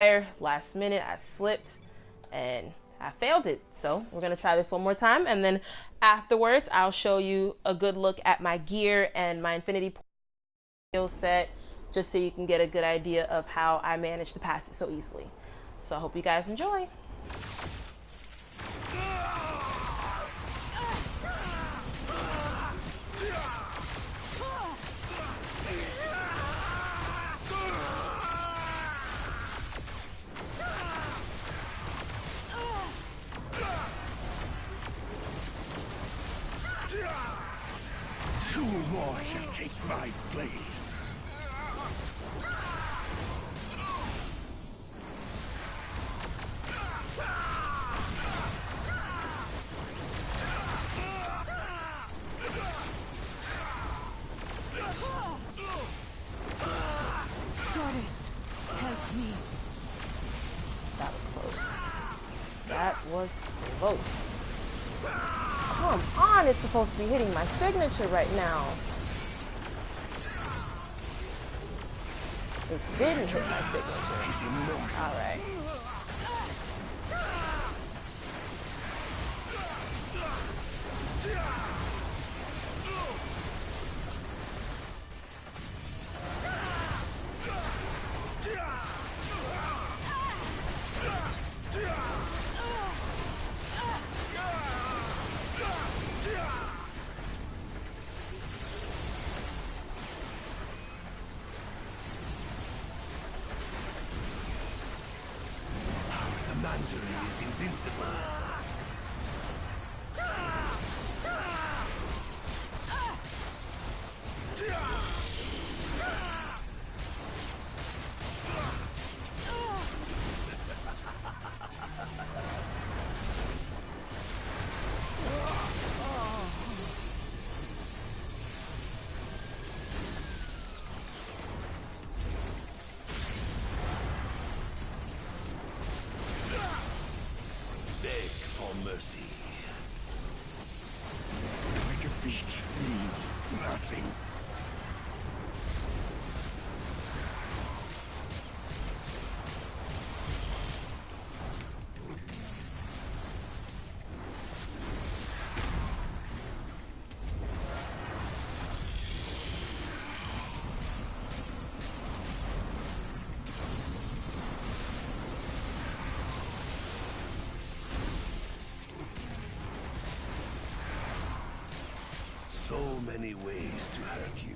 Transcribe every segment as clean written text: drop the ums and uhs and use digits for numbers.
last minute I slipped and I failed it. So we're gonna try this one more time, and then afterwards I'll show you a good look at my gear and my infinity skill set, just so you can get a good idea of how I managed to pass it so easily. So I hope you guys enjoy. Two more shall take my place. Goddess, help me. That was close. That was close. Come on, it's supposed to be hitting my signature right now. It didn't hit my signature. Alright. Commander is invincible. Beg for mercy. My defeat means nothing. So many ways to hurt you.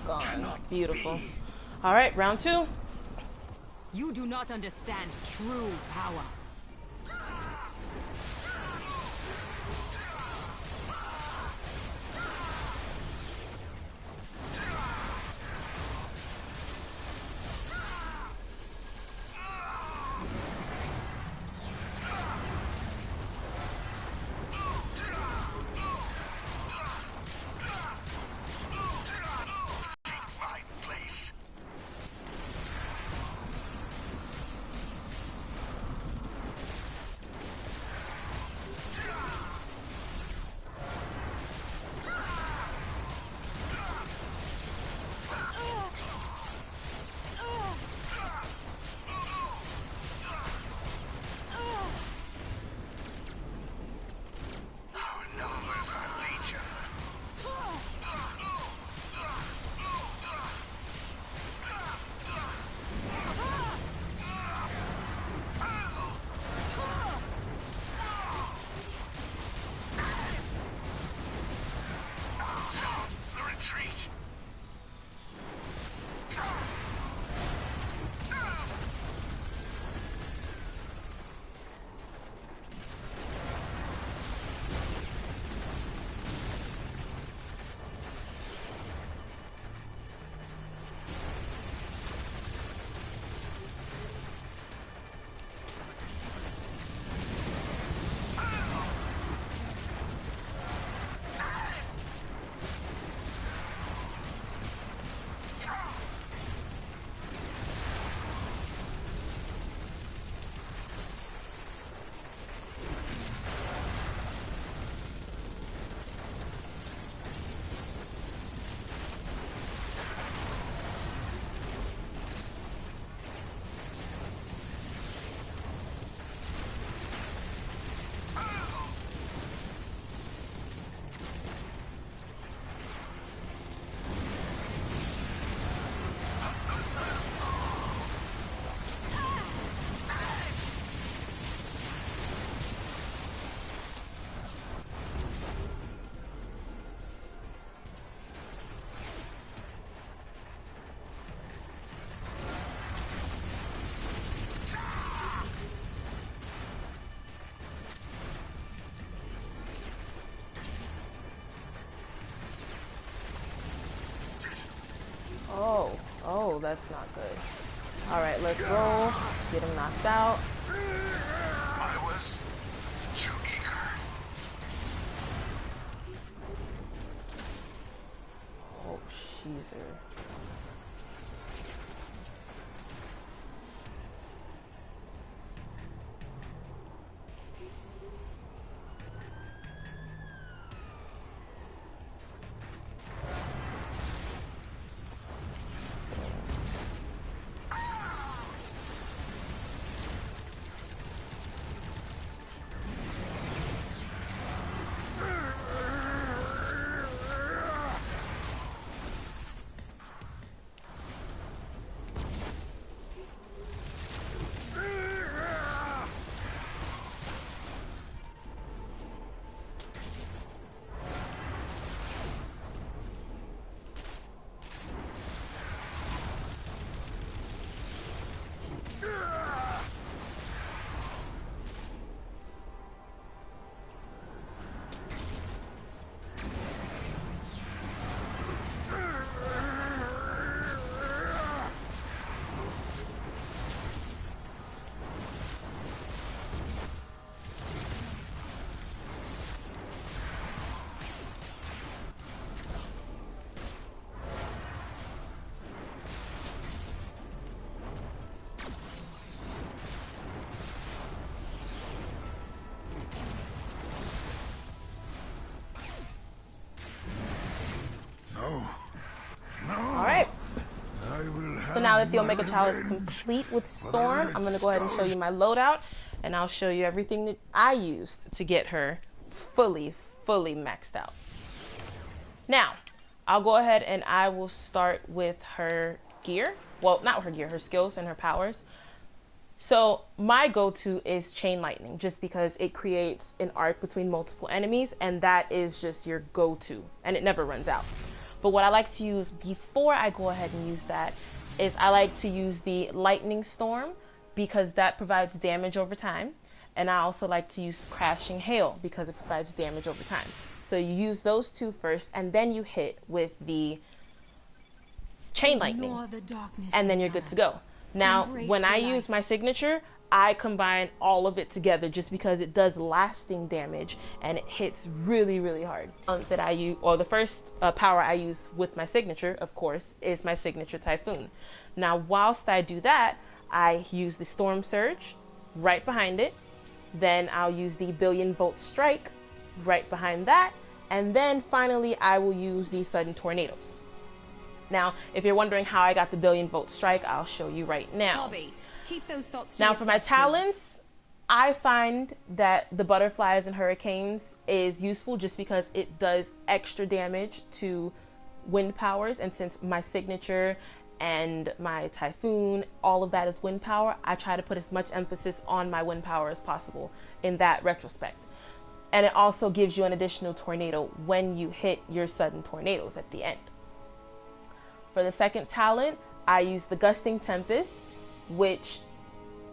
Gone. Beautiful. Alright, round two. You do not understand true power. Oh, that's not good. Alright, let's roll. Get him knocked out. I was too eager. Oh, sheezer. Alright. So now that the Omega Chalice is complete with Storm, I'm going to go ahead and show you my loadout, and I'll show you everything that I used to get her fully maxed out. Now, I'll go ahead and I will start with her gear. Well, not her gear, her skills and her powers. So my go-to is Chain Lightning, just because it creates an arc between multiple enemies, and that is just your go-to, and it never runs out. But what I like to use before I go ahead and use that is I like to use the Lightning Storm, because that provides damage over time. And I also like to use Crashing Hail because it provides damage over time. So you use those two first, and then you hit with the Chain Lightning, and then you're good to go. Now, when I use my signature, I combine all of it together just because it does lasting damage and it hits really hard. That I use, or the first power I use with my signature, of course, is my signature Typhoon. Now, whilst I do that, I use the Storm Surge right behind it. Then I'll use the Billion Volt Strike right behind that. And then finally, I will use the Sudden Tornadoes. Now, if you're wondering how I got the Billion Volt Strike, I'll show you right now. Bobby, keep those thoughts to Now, yourself, for my talents, please. I find that the Butterflies and Hurricanes is useful just because it does extra damage to wind powers. And since my signature and my Typhoon, all of that is wind power, I try to put as much emphasis on my wind power as possible in that retrospect. And it also gives you an additional tornado when you hit your sudden tornadoes at the end. For the second talent, I use the Gusting Tempest, which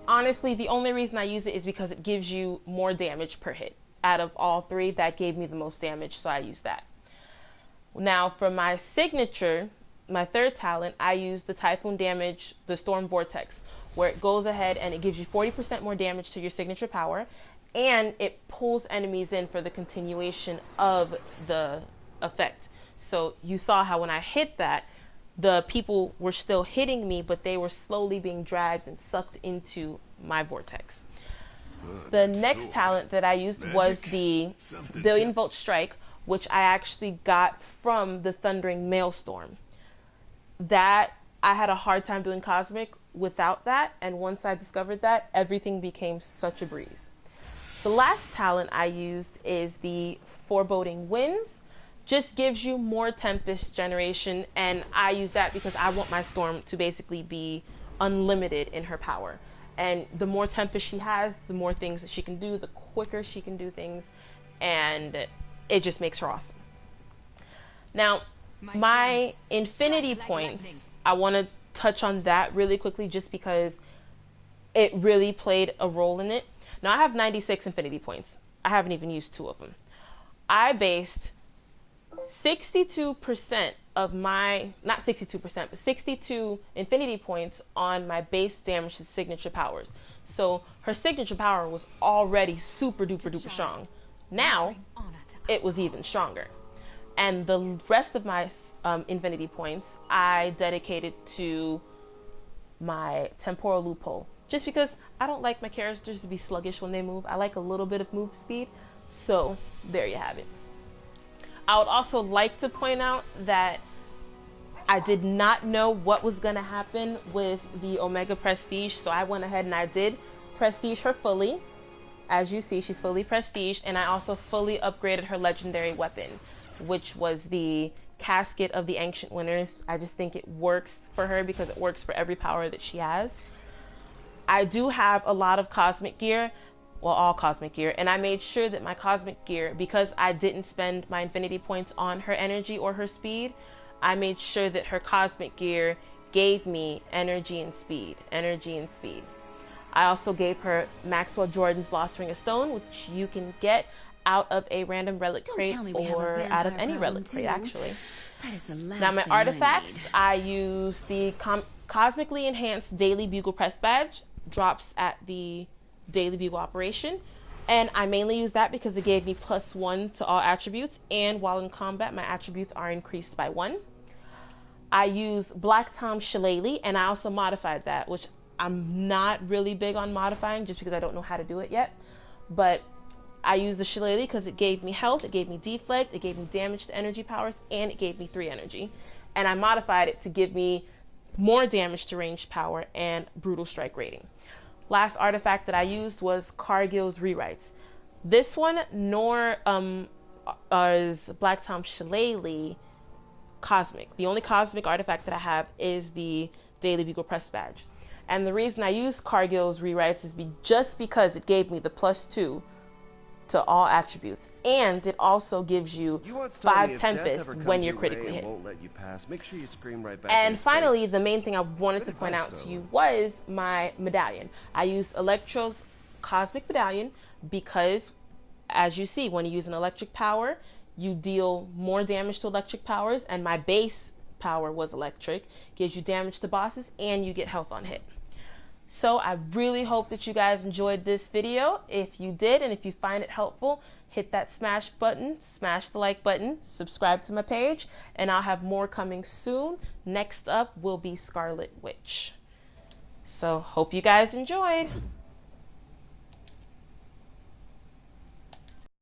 honestly, the only reason I use it is because it gives you more damage per hit. Out of all three, that gave me the most damage, so I use that. Now, for my signature, my third talent, I use the Typhoon damage, the Storm Vortex, where it goes ahead and it gives you 40% more damage to your signature power, and it pulls enemies in for the continuation of the effect. So you saw how when I hit that, the people were still hitting me, but they were slowly being dragged and sucked into my vortex. The next talent that I used was the Billion Volt Strike, which I actually got from the Thundering Maelstrom. That, I had a hard time doing Cosmic without that, and once I discovered that, everything became such a breeze. The last talent I used is the Foreboding Winds. Just gives you more Tempest generation, and I use that because I want my Storm to basically be unlimited in her power. And the more Tempest she has, the more things that she can do, the quicker she can do things, and it just makes her awesome. Now, my infinity points, I want to touch on that really quickly just because it really played a role in it. Now, I have 96 infinity points. I haven't even used 2 of them. I based 62% of my, not 62%, but 62 infinity points on my base damage to signature powers. So her signature power was already super duper duper strong. Now it was even stronger. And the rest of my infinity points I dedicated to my temporal loophole. Just because I don't like my characters to be sluggish when they move. I like a little bit of move speed. So there you have it. I would also like to point out that I did not know what was going to happen with the Omega Prestige, so I went ahead and I did prestige her fully. As you see, she's fully prestiged, and I also fully upgraded her legendary weapon, which was the Casket of the Ancient Winners. I just think it works for her because it works for every power that she has. I do have a lot of cosmic gear. Well, all cosmic gear, and I made sure that my cosmic gear, because I didn't spend my infinity points on her energy or her speed, I made sure that her cosmic gear gave me energy and speed. I also gave her Maxwell Jordan's Lost Ring of Stone, which you can get out of a random relic crate or out of any relic crate, actually. That is the last Now, my thing artifacts, I I use the Cosmically Enhanced Daily Bugle Press Badge, drops at the Daily Bugle operation, and I mainly use that because it gave me +1 to all attributes, and while in combat my attributes are increased by 1. I use Black Tom Shillelagh, and I also modified that, which I'm not really big on modifying just because I don't know how to do it yet, but I used the Shillelagh because it gave me health, it gave me deflect, it gave me damage to energy powers, and it gave me 3 energy, and I modified it to give me more damage to ranged power and brutal strike rating. Last artifact that I used was Cargill's Rewrites. This one, nor is Black Tom Shillelagh cosmic. The only cosmic artifact that I have is the Daily Bugle Press Badge. And the reason I used Cargill's Rewrites is just because it gave me the +2 to all attributes, and it also gives you 5 Tempest when you're critically hit. Make sure you scream right back. And finally, the main thing I wanted to point out to you was my medallion. I used Electro's Cosmic Medallion because, as you see, when you use an electric power, you deal more damage to electric powers, and my base power was electric, gives you damage to bosses, and you get health on hit. So I really hope that you guys enjoyed this video. If you did, and if you find it helpful, hit that smash button, smash the like button, subscribe to my page, and I'll have more coming soon. Next up will be Scarlet Witch. So hope you guys enjoyed.